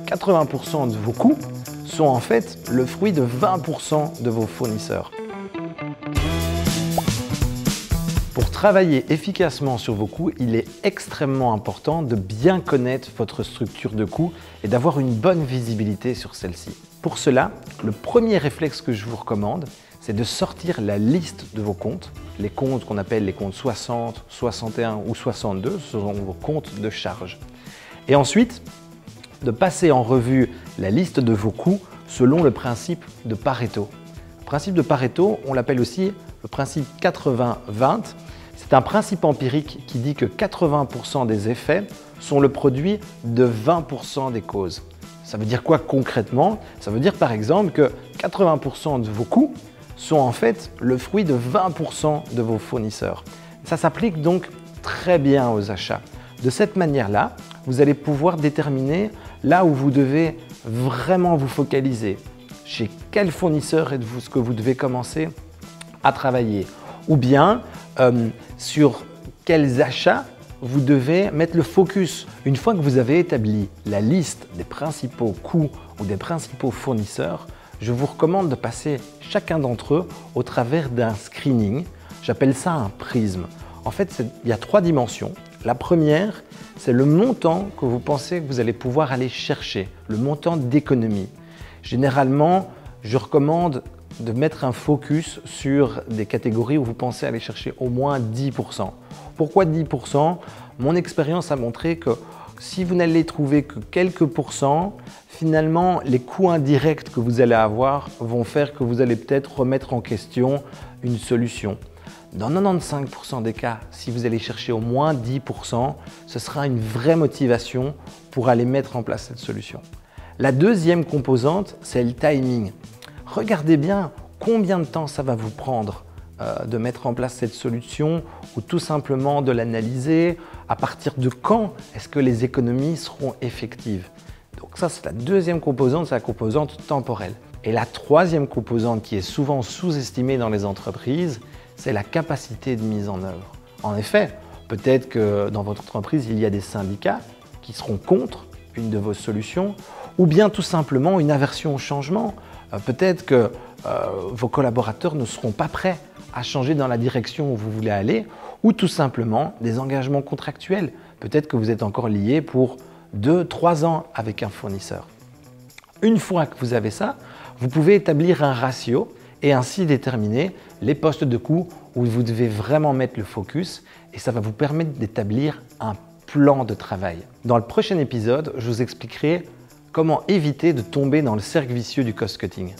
80% de vos coûts sont en fait le fruit de 20% de vos fournisseurs. Pour travailler efficacement sur vos coûts, il est extrêmement important de bien connaître votre structure de coûts et d'avoir une bonne visibilité sur celle-ci. Pour cela, le premier réflexe que je vous recommande, c'est de sortir la liste de vos comptes, les comptes qu'on appelle les comptes 60, 61 ou 62, ce sont vos comptes de charge. Et ensuite, de passer en revue la liste de vos coûts selon le principe de Pareto. Le principe de Pareto, on l'appelle aussi le principe 80-20. C'est un principe empirique qui dit que 80% des effets sont le produit de 20% des causes. Ça veut dire quoi concrètement? Ça veut dire par exemple que 80% de vos coûts sont en fait le fruit de 20% de vos fournisseurs. Ça s'applique donc très bien aux achats. De cette manière-là, vous allez pouvoir déterminer là où vous devez vraiment vous focaliser. Chez quel fournisseur est-ce que vous devez commencer à travailler? Ou bien sur quels achats vous devez mettre le focus. Une fois que vous avez établi la liste des principaux coûts ou des principaux fournisseurs, je vous recommande de passer chacun d'entre eux au travers d'un screening. J'appelle ça un prisme. En fait, il y a 3 dimensions. La première, c'est le montant que vous pensez que vous allez pouvoir aller chercher, le montant d'économie. Généralement, je recommande de mettre un focus sur des catégories où vous pensez aller chercher au moins 10%. Pourquoi 10%? Mon expérience a montré que si vous n'allez trouver que quelques pourcents, finalement, les coûts indirects que vous allez avoir vont faire que vous allez peut-être remettre en question une solution. Dans 95% des cas, si vous allez chercher au moins 10%, ce sera une vraie motivation pour aller mettre en place cette solution. La deuxième composante, c'est le timing. Regardez bien combien de temps ça va vous prendre de mettre en place cette solution ou tout simplement de l'analyser. À partir de quand est-ce que les économies seront effectives? Donc ça, c'est la deuxième composante, c'est la composante temporelle. Et la troisième composante qui est souvent sous-estimée dans les entreprises, c'est la capacité de mise en œuvre. En effet, peut-être que dans votre entreprise, il y a des syndicats qui seront contre une de vos solutions ou bien tout simplement une aversion au changement. Peut-être que vos collaborateurs ne seront pas prêts à changer dans la direction où vous voulez aller ou tout simplement des engagements contractuels. Peut-être que vous êtes encore lié pour 2-3 ans avec un fournisseur. Une fois que vous avez ça, vous pouvez établir un ratio et ainsi déterminer les postes de coûts où vous devez vraiment mettre le focus et ça va vous permettre d'établir un plan de travail. Dans le prochain épisode, je vous expliquerai comment éviter de tomber dans le cercle vicieux du cost-cutting.